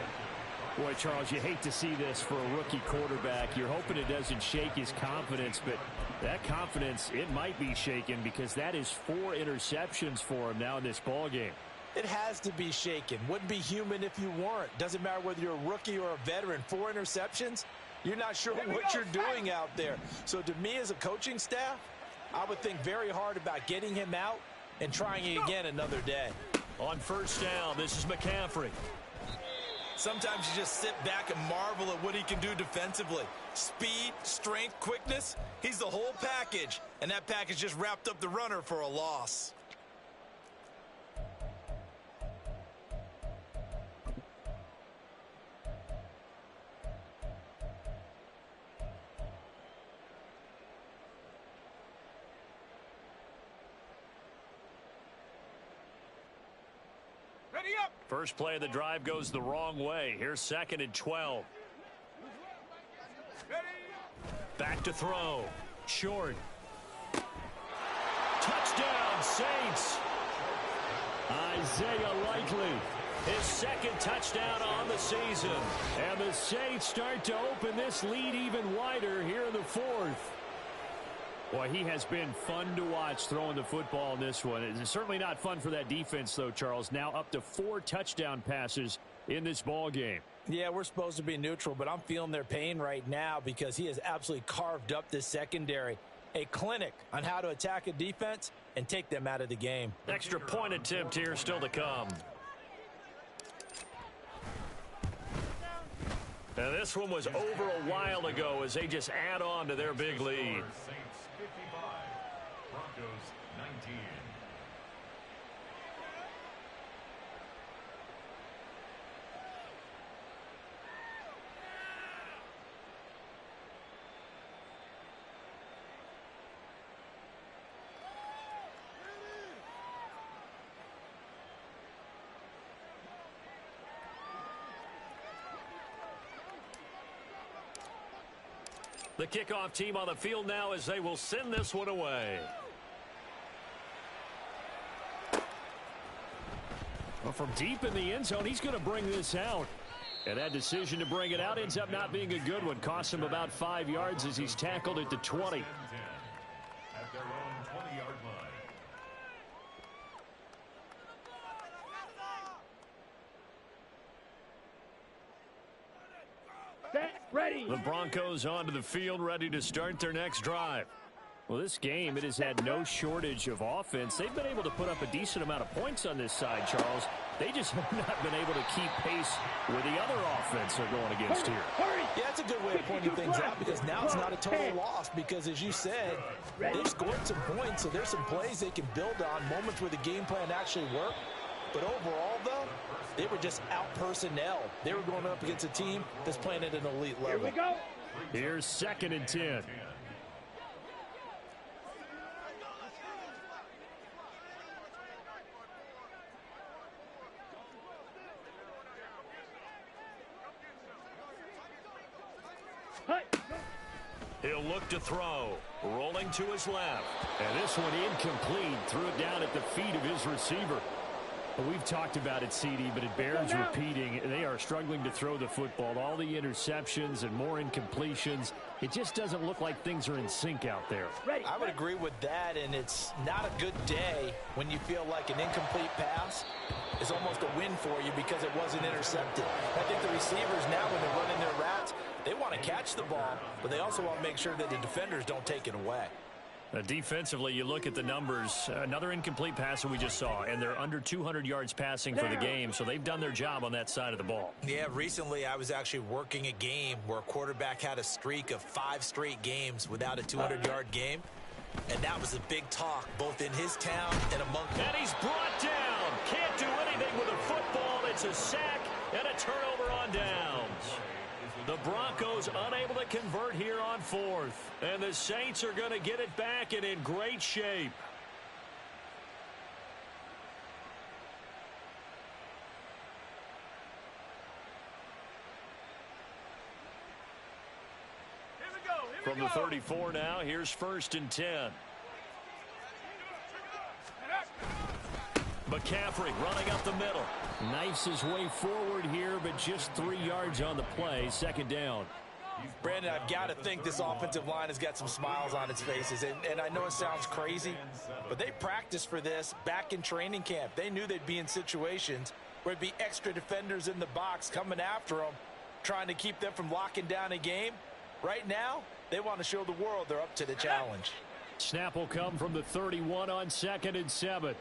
Boy, Charles, you hate to see this for a rookie quarterback. You're hoping it doesn't shake his confidence, but that confidence, it might be shaken because that is 4 interceptions for him now in this ball game. It has to be shaken. Wouldn't be human if you weren't. Doesn't matter whether you're a rookie or a veteran. 4 interceptions, you're not sure what you're doing out there. So to me as a coaching staff, I would think very hard about getting him out and trying it again another day. On 1st down, this is McCaffrey. Sometimes you just sit back and marvel at what he can do defensively. Speed, strength, quickness, he's the whole package. And that package just wrapped up the runner for a loss. First play of the drive goes the wrong way. Here's 2nd and 12. Back to throw. Short. Touchdown, Saints. Isaiah Likely, his 2nd touchdown on the season. And the Saints start to open this lead even wider here in the 4th. Boy, he has been fun to watch throwing the football in this one. It's certainly not fun for that defense, though, Charles. Now up to 4 touchdown passes in this ball game. Yeah, we're supposed to be neutral, but I'm feeling their pain right now because he has absolutely carved up this secondary. A clinic on how to attack a defense and take them out of the game. Extra point attempt here still to come. And this one was over a while ago as they just add on to their big lead. Saints 55, Broncos 19. The kickoff team on the field now as they will send this one away. Well, from deep in the end zone, he's going to bring this out. And that decision to bring it out ends up not being a good one. Costs him about 5 yards as he's tackled at the 20. At their own 20-yard line. Set, ready. The Broncos onto the field, ready to start their next drive. Well, this game, it has had no shortage of offense. They've been able to put up a decent amount of points on this side, Charles. They just have not been able to keep pace with the other offense they're going against here. Hurry. Yeah, it's a good way of pointing things out because now it's not a total loss because, as you said, they've scored some points, so there's some plays they can build on, moments where the game plan actually worked. But overall, though, they were just out-personnel. They were going up against a team that's playing at an elite level. Here we go. Here's 2nd and 10. He'll look to throw. Rolling to his left. And this one incomplete. Threw it down at the feet of his receiver. We've talked about it, CD, but it bears repeating. They are struggling to throw the football. All the interceptions and more incompletions. It just doesn't look like things are in sync out there. I would agree with that, and it's not a good day when you feel like an incomplete pass is almost a win for you because it wasn't intercepted. I think the receivers now, when they're running their routes, they want to catch the ball, but they also want to make sure that the defenders don't take it away. Defensively, you look at the numbers. Another incomplete pass that we just saw, and they're under 200 yards passing for the game, so they've done their job on that side of the ball. Yeah, recently I was actually working a game where a quarterback had a streak of 5 straight games without a 200-yard game, and that was a big talk both in his town and among them. And he's brought down. Can't do anything with a football. It's a sack and a turnover on downs. The Broncos unable to convert here on 4th. And the Saints are going to get it back and in great shape. From the 34 now, here's 1st and 10. McCaffrey running up the middle. Knifes his way forward here, but just 3 yards on the play. 2nd down. Brandon, I've got to think this offensive line has got some smiles on its faces. And I know it sounds crazy, but they practiced for this back in training camp. They knew they'd be in situations where it'd be extra defenders in the box coming after them, trying to keep them from locking down a game. Right now, they want to show the world they're up to the challenge. Snap will come from the 31 on 2nd and 7.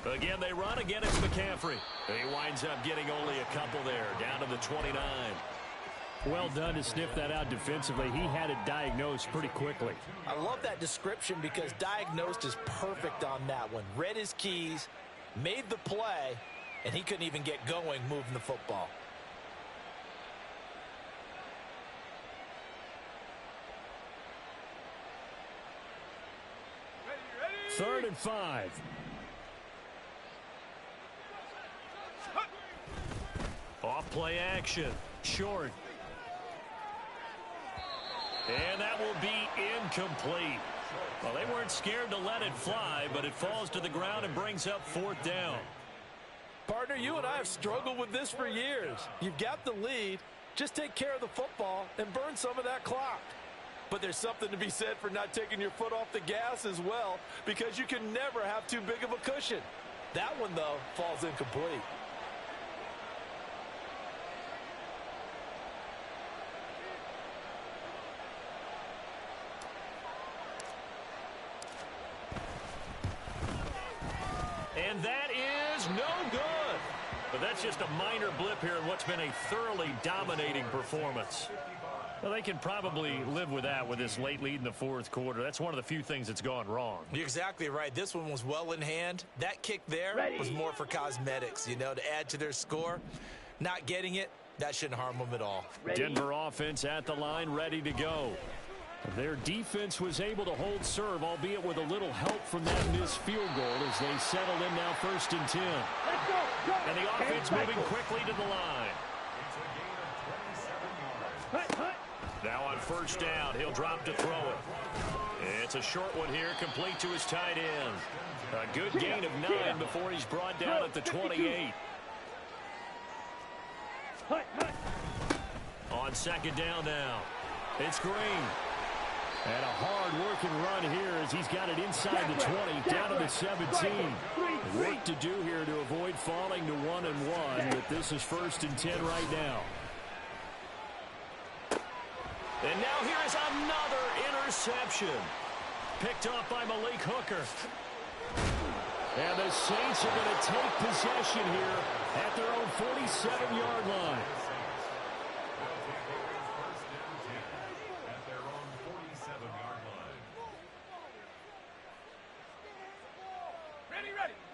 Again, they run. Again, it's McCaffrey. He winds up getting only a couple there, down to the 29. Well done to sniff that out defensively. He had it diagnosed pretty quickly. I love that description because diagnosed is perfect on that one. Read his keys, made the play, and he couldn't even get going moving the football. Third and 5. Off play action. Short. And that will be incomplete. Well, they weren't scared to let it fly, but it falls to the ground and brings up 4th down. Partner, you and I have struggled with this for years. You've got the lead. Just take care of the football and burn some of that clock. But there's something to be said for not taking your foot off the gas as well, because you can never have too big of a cushion. That one, though, falls incomplete. And that is no good. But that's just a minor blip here in what's been a thoroughly dominating performance. Well, they can probably live with that with this late lead in the 4th quarter. That's one of the few things that's gone wrong. You're exactly right. This one was well in hand. That kick there was more for cosmetics, you know, to add to their score. Not getting it, that shouldn't harm them at all. Denver offense at the line, ready to go. Their defense was able to hold serve, albeit with a little help from that missed field goal as they settle in now 1st and 10. Let's go. And the offense moving quickly to the line. It's a gain of 27 yards. Hut, hut. Now on first down, he'll drop to throw it. It's a short one here, complete to his tight end. A good gain of 9 before he's brought down at the 28. On second down now, it's Green. And a hard-working run here as he's got it inside the 20, down to the 17. Work to do here to avoid falling to 1-1, but this is 1st and 10 right now. And now here is another interception. Picked up by Malik Hooker. And the Saints are going to take possession here at their own 47-yard line.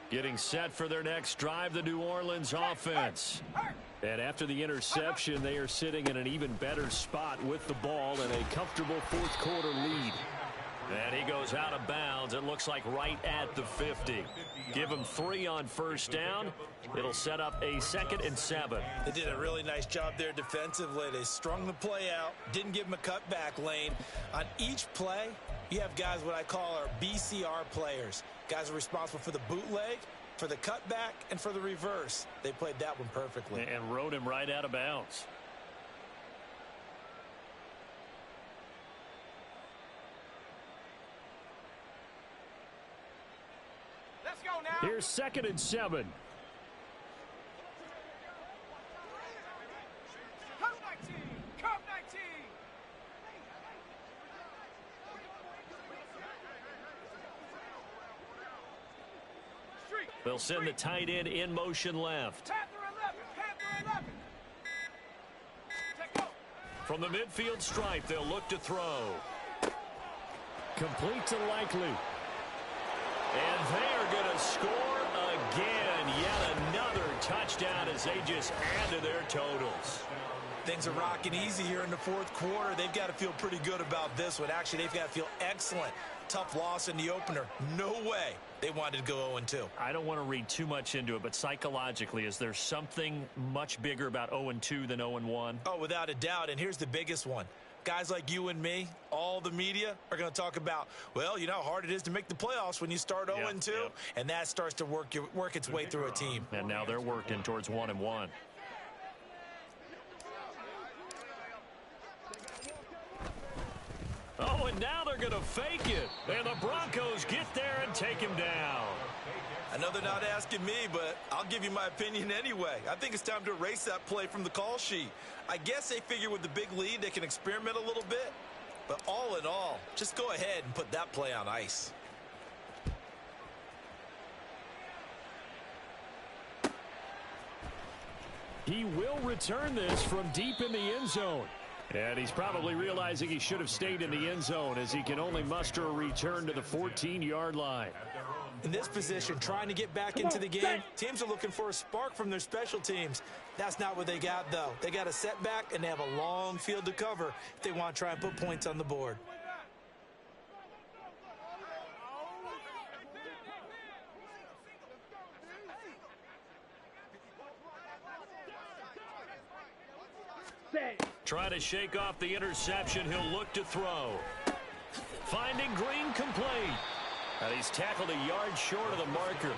Getting set for their next drive, the New Orleans offense. And after the interception, they are sitting in an even better spot with the ball and a comfortable fourth-quarter lead. And he goes out of bounds, it looks like right at the 50. Give him 3 on first down. It'll set up a 2nd and 7. They did a really nice job there defensively. They strung the play out, didn't give him a cutback lane. On each play, you have guys what I call our BCR players. Guys are responsible for the bootleg, for the cutback, and for the reverse. They played that one perfectly. And rode him right out of bounds. Let's go now. Here's 2nd and 7. Come 19. Come 19. They'll send the tight end in motion left. Panther 11. Panther 11. Take go. From the midfield stripe, they'll look to throw. Complete to Likely. And they are going to score again. Yet another touchdown as they just add to their totals. Things are rocking easy here in the fourth quarter. They've got to feel pretty good about this one. Actually, they've got to feel excellent. Tough loss in the opener. No way they wanted to go 0-2. I don't want to read too much into it, but psychologically, is there something much bigger about 0-2 than 0-1? Oh, without a doubt. And here's the biggest one. Guys like you and me, all the media, are going to talk about, well, you know how hard it is to make the playoffs when you start 0-2. Yep. And that starts to work its way through a team. And now they're working towards 1-1. Oh, and now they're going to fake it. And the Broncos get there and take him down. I know they're not asking me, but I'll give you my opinion anyway. I think it's time to erase that play from the call sheet. I guess they figure with the big lead they can experiment a little bit. But all in all, just go ahead and put that play on ice. He will return this from deep in the end zone. And he's probably realizing he should have stayed in the end zone as he can only muster a return to the 14-yard line. In this position, trying to get back into the game, teams are looking for a spark from their special teams. That's not what they got, though. They got a setback, and they have a long field to cover if they want to try and put points on the board. Trying to shake off the interception, he'll look to throw. Finding Green complete. And he's tackled a yard short of the marker.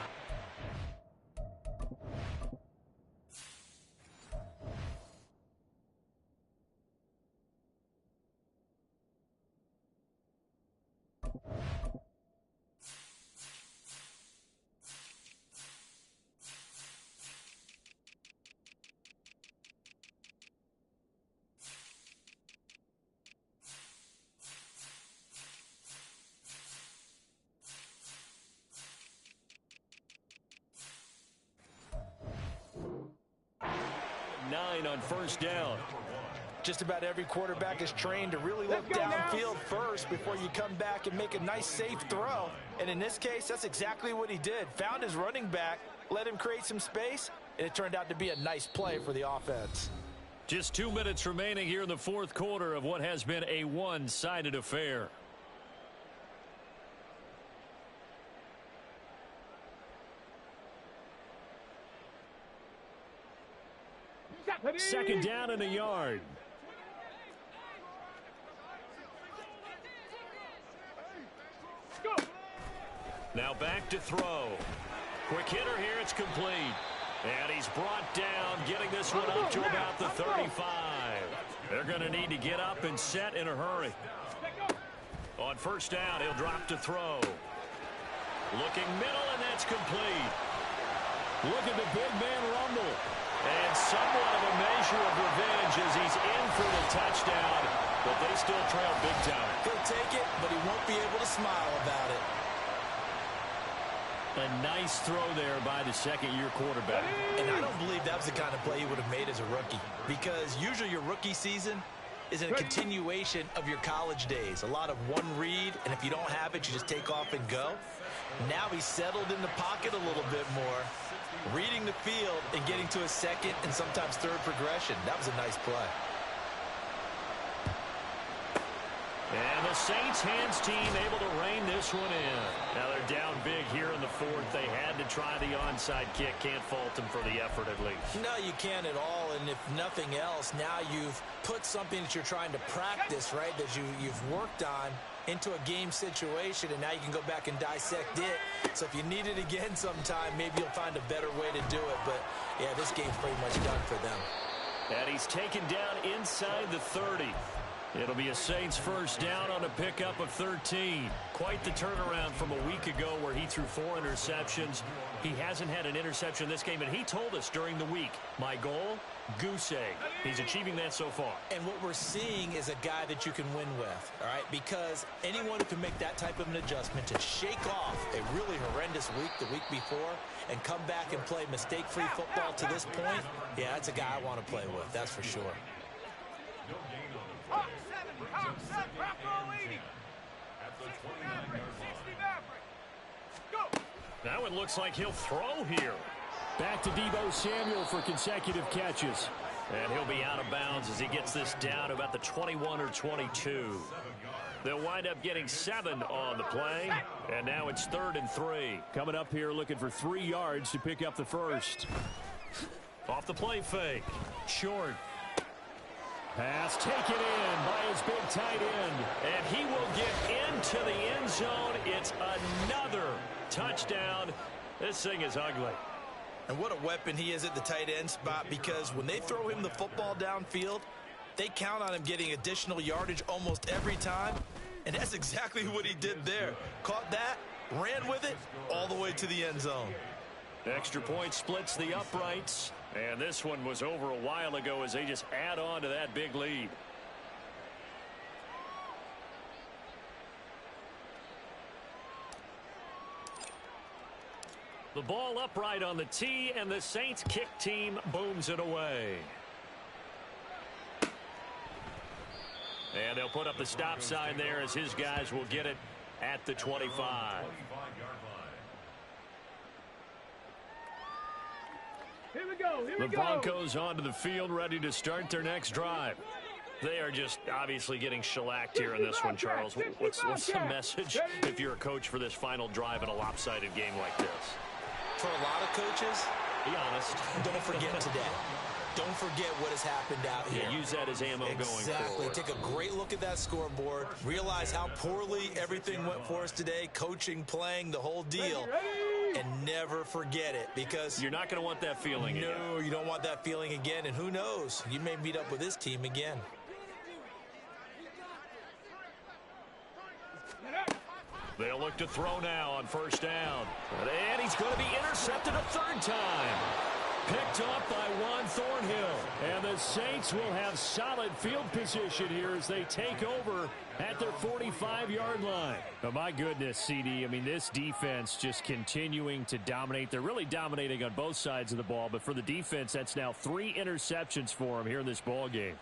On first down. Just about every quarterback is trained to really look downfield first before you come back and make a nice safe throw. And in this case, that's exactly what he did. Found his running back, let him create some space, and it turned out to be a nice play for the offense. Just 2 minutes remaining here in the fourth quarter of what has been a one-sided affair. Second down and a yard. Now back to throw. Quick hitter here. It's complete. And he's brought down, getting this one up to about the 35. They're going to need to get up and set in a hurry. On first down, he'll drop to throw. Looking middle, and that's complete. Look at the big man rumble. And somewhat of a measure of revenge as he's in for the touchdown. But they still trail big time. He'll take it, but he won't be able to smile about it. A nice throw there by the second-year quarterback. And I don't believe that was the kind of play he would have made as a rookie. Because usually your rookie season is a continuation of your college days. A lot of one read, and if you don't have it, you just take off and go. Now he's settled in the pocket a little bit more, reading the field and getting to a second and sometimes third progression. That was a nice play. And the Saints hands team able to rein this one in. Now they're down big here in the fourth. They had to try the onside kick. Can't fault them for the effort at least. No, you can't at all. And if nothing else, now you've put something that you're trying to practice, right, that you've worked on into a game situation, and now you can go back and dissect it. So if you need it again sometime, maybe you'll find a better way to do it. But, yeah, this game's pretty much done for them. And he's taken down inside the 30. It'll be a Saints first down on a pickup of 13. Quite the turnaround from a week ago where he threw 4 interceptions. He hasn't had an interception this game, and he told us during the week, my goal, goose egg. He's achieving that so far. And what we're seeing is a guy that you can win with, all right? Because anyone who can make that type of an adjustment to shake off a really horrendous week the week before and come back and play mistake-free football to this point, yeah, that's a guy I want to play with, that's for sure. Hawk 7, Hawk 7, Bravo 80. 60 Maverick, 60 Maverick. Go. Now it looks like he'll throw here. Back to Deebo Samuel for consecutive catches. And he'll be out of bounds as he gets this down about the 21 or 22. They'll wind up getting 7 on the play. And now it's 3rd and 3. Coming up here looking for 3 yards to pick up the first. Off the play fake. Short. Pass taken in by his big tight end. And he will get into the end zone. It's another touchdown. This thing is ugly. And what a weapon he is at the tight end spot, because when they throw him the football downfield, they count on him getting additional yardage almost every time. And that's exactly what he did there. Caught that, ran with it, all the way to the end zone. Extra point splits the uprights. And this one was over a while ago as they just add on to that big lead. The ball upright on the tee, and the Saints kick team booms it away. And they'll put up the stop sign there as his guys will get it at the 25. Here we go. Here we The Broncos onto the field, ready to start their next drive. They are just obviously getting shellacked here in this one, Charles. What's the message if you're a coach for this final drive in a lopsided game like this? For a lot of coaches, be honest. Don't forget today. Don't forget what has happened out here. Yeah, use that as ammo going forward. Exactly. Take a great look at that scoreboard. Realize how poorly everything went for us today. Coaching, playing, the whole deal. And never forget it, because you're not going to want that feeling again. No, you don't want that feeling again. And who knows? You may meet up with this team again. They'll look to throw now on first down. And he's going to be intercepted a 3rd time. Picked up by Juan Thornhill. And the Saints will have solid field position here as they take over at their 45-yard line. Oh, my goodness, CD. I mean, this defense just continuing to dominate. They're really dominating on both sides of the ball. But for the defense, that's now 3 interceptions for them here in this ball game.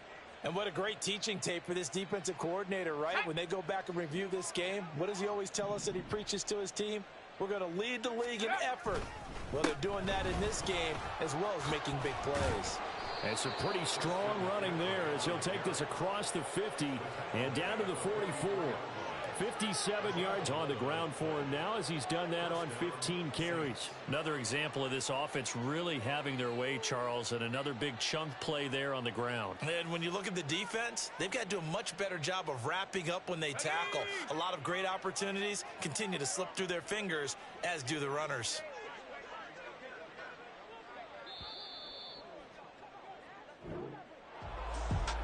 And what a great teaching tape for this defensive coordinator, right? When they go back and review this game, what does he always tell us that he preaches to his team? We're going to lead the league in effort. Well, they're doing that in this game as well as making big plays. And some pretty strong running there as he'll take this across the 50 and down to the 44. 57 yards on the ground for him now as he's done that on 15 carries. Another example of this offense really having their way, Charles, and another big chunk play there on the ground. And when you look at the defense, they've got to do a much better job of wrapping up when they tackle. A lot of great opportunities continue to slip through their fingers, as do the runners.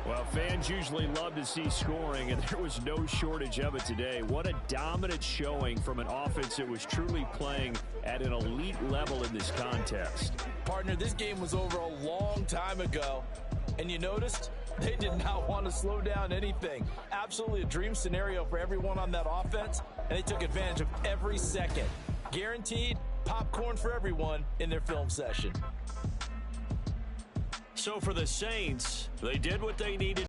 Well, fans usually love to see scoring, and there was no shortage of it today. What a dominant showing from an offense that was truly playing at an elite level in this contest. Partner, this game was over a long time ago, and you noticed they did not want to slow down anything. Absolutely a dream scenario for everyone on that offense, and they took advantage of every second. Guaranteed popcorn for everyone in their film session. So for the Saints, they did what they needed